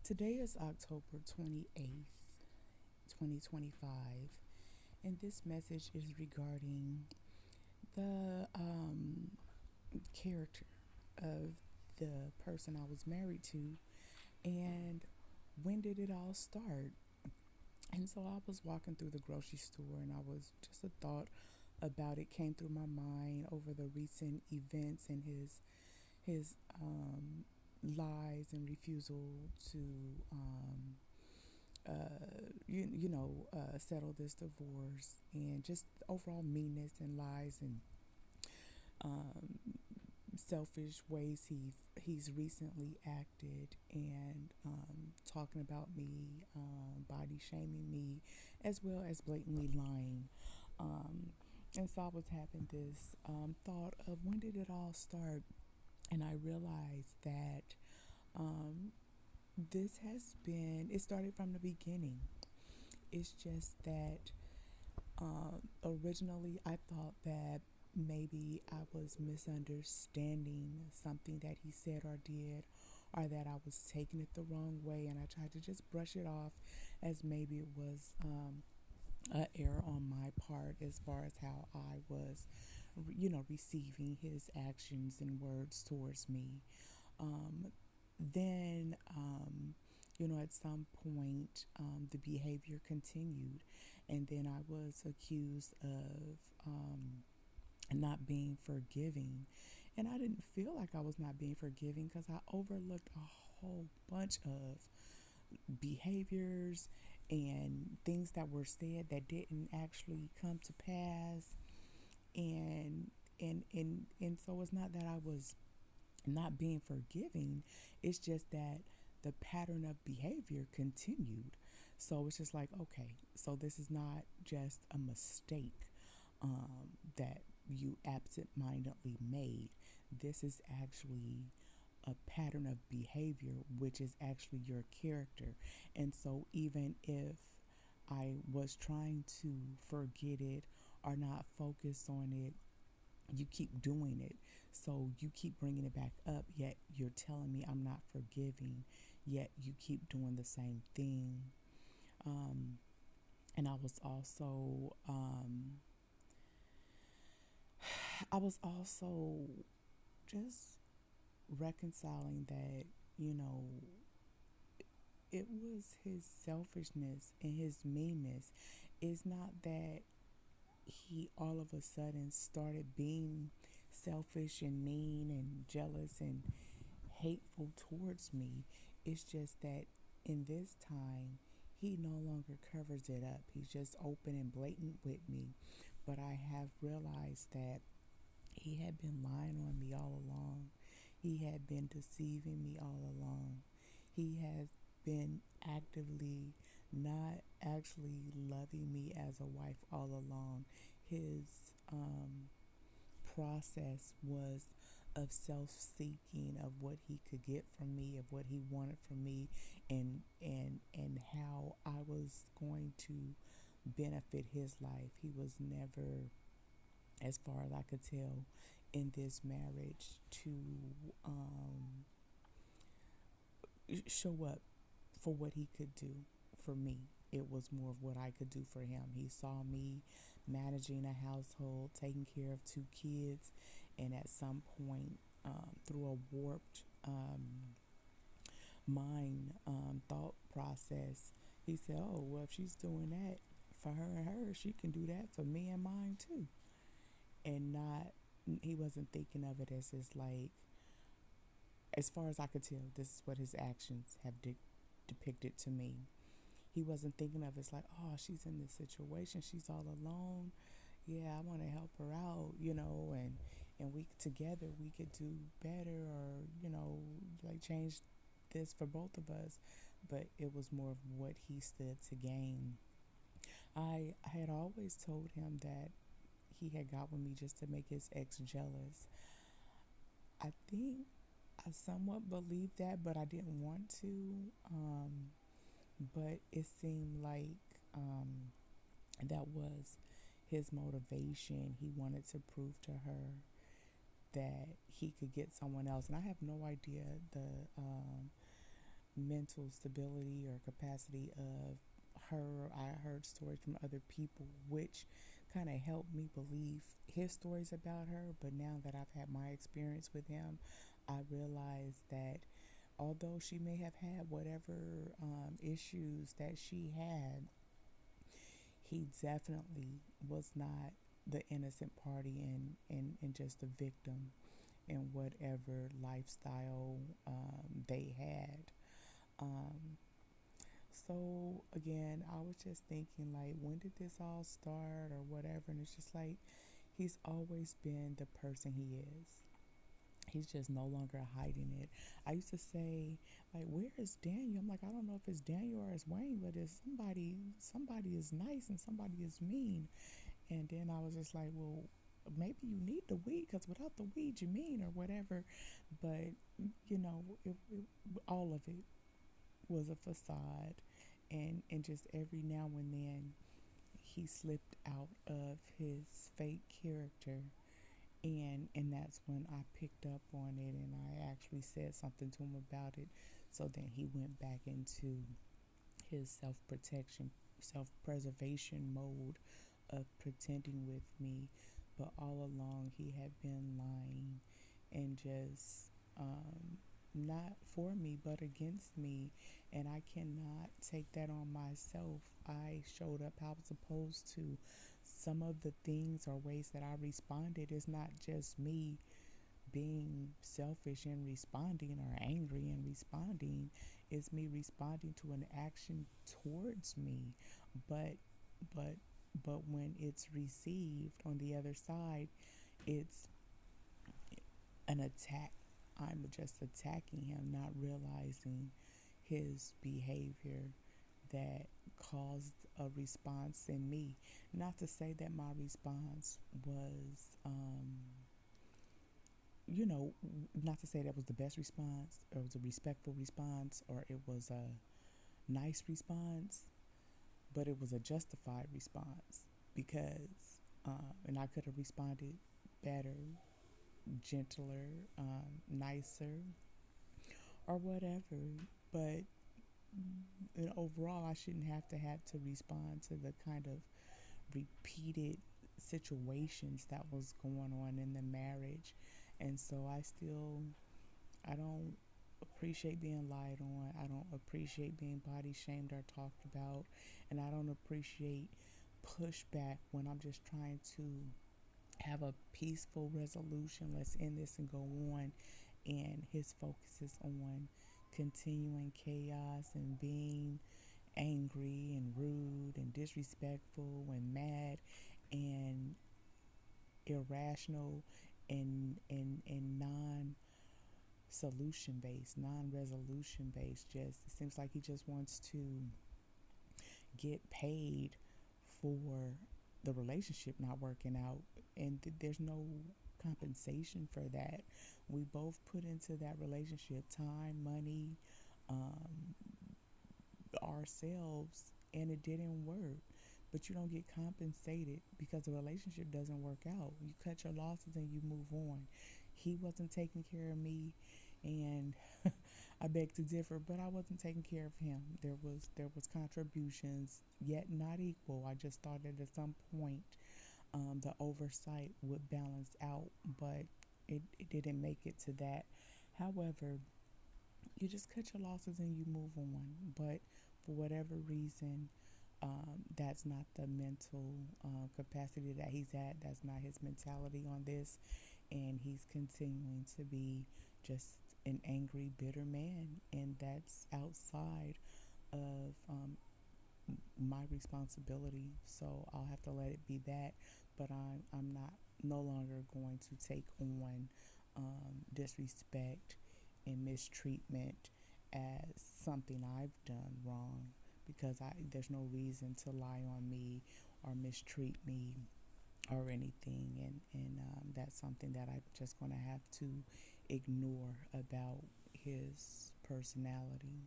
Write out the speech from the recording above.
Today is October 28th, 2025, and this message is regarding the character of the person I was married to and when did it all start. And so I was walking through the grocery store and I was just a thought about it came through my mind over the recent events and his lies and refusal to settle this divorce and just overall meanness and lies and um, selfish ways he's recently acted and talking about me, body shaming me, as well as blatantly lying. Um, and so I was having this thought of when did it all start, and I realized that um, this has been it started from the beginning. It's just that originally I thought that maybe I was misunderstanding something that he said or did, or that I was taking it the wrong way, and I tried to just brush it off as maybe it was an error on my part as far as how I was, receiving his actions and words towards me. Um, then, at some point, the behavior continued, and then I was accused of not being forgiving. And I didn't feel like I was not being forgiving because I overlooked a whole bunch of behaviors and things that were said that didn't actually come to pass. And so it's not that I was not being forgiving, it's just that the pattern of behavior continued. So it's just like, okay, so this is not just a mistake that you absent-mindedly made. This is actually a pattern of behavior, which is actually your character. And so even if I was trying to forget it or not focus on it, you keep doing it. So you keep bringing it back up, yet you're telling me I'm not forgiving, yet you keep doing the same thing. Um, and I was also just reconciling that, you know, it was his selfishness and his meanness. It's not that he all of a sudden started being selfish and mean and jealous and hateful towards me. It's just that in this time, he no longer covers it up. He's just open and blatant with me. But I have realized that he had been lying on me all along. He had been deceiving me all along. He has been actively not actually loving me as a wife all along. His process was of self-seeking of what he could get from me, of what he wanted from me, and how I was going to benefit his life. He was never, as far as I could tell, in this marriage to um, show up for what he could do for me. It was more of what I could do for him. He saw me managing a household, taking care of two kids, and at some point, through a warped mind thought process, he said, "Oh, well, if she's doing that for her and her, she can do that for me and mine too." And not, he wasn't thinking of it as just like, as far as I could tell, this is what his actions have depicted to me. He wasn't thinking of it as like, oh, she's in this situation, she's all alone. Yeah, I want to help her out, and we together we could do better, or like change this for both of us. But it was more of what he stood to gain. I had always told him that he had got with me just to make his ex jealous. I think I somewhat believed that, but I didn't want to. But it seemed like that was his motivation. He wanted to prove to her that he could get someone else, and I have no idea the mental stability or capacity of her. I heard stories from other people, which kind of helped me believe his stories about her. But now that I've had my experience with him, I realize that although she may have had whatever issues that she had, he definitely was not the innocent party and just the victim in whatever lifestyle they had. Um, so again, I was just thinking like, when did this all start or whatever? And it's just like he's always been the person he is. He's just no longer hiding it. I used to say, like, where is Daniel? I'm like, I don't know if it's Daniel or it's Wayne, but it's somebody. Somebody is nice and somebody is mean. And then I was just like, well, maybe you need the weed because without the weed, you mean or whatever. But all of it was a facade, and just every now and then he slipped out of his fake character, and that's when I picked up on it, and I actually said something to him about it. So then he went back into his self-protection, self-preservation mode of pretending with me, but all along he had been lying and just not for me but against me, and I cannot take that on myself. I showed up how I was supposed to. Some of the things or ways that I responded is not just me being selfish and responding or angry and responding, is me responding to an action towards me. But but but when it's received on the other side, it's an attack. I'm just attacking him, not realizing his behavior that caused a response in me. Not to say that my response was, not to say that was the best response, or it was a respectful response, or it was a nice response, but it was a justified response because, and I could have responded better, gentler, nicer, or whatever. But overall, I shouldn't have to respond to the kind of repeated situations that was going on in the marriage. And so I don't appreciate being lied on. I don't appreciate being body shamed or talked about. And I don't appreciate pushback when I'm just trying to have a peaceful resolution. Let's end this and go on. And his focus is on continuing chaos and being angry and rude and disrespectful and mad and irrational and non solution based, non resolution based. Just it seems like he just wants to get paid for the relationship not working out, and there's no compensation for that. We both put into that relationship time, money, um, ourselves, and it didn't work. But you don't get compensated because the relationship doesn't work out. You cut your losses and you move on. He wasn't taking care of me, and I beg to differ, but I wasn't taking care of him. There was contributions, yet not equal. I just thought that at some point the oversight would balance out, but it didn't make it to that. However, you just cut your losses and you move on. But for whatever reason, that's not the mental capacity that he's at. That's not his mentality on this. And he's continuing to be just an angry, bitter man. And that's outside of my responsibility. So I'll have to let it be that. But I'm not no longer going to take on disrespect and mistreatment as something I've done wrong, because there's no reason to lie on me or mistreat me or anything, and that's something that I'm just going to have to ignore about his personality.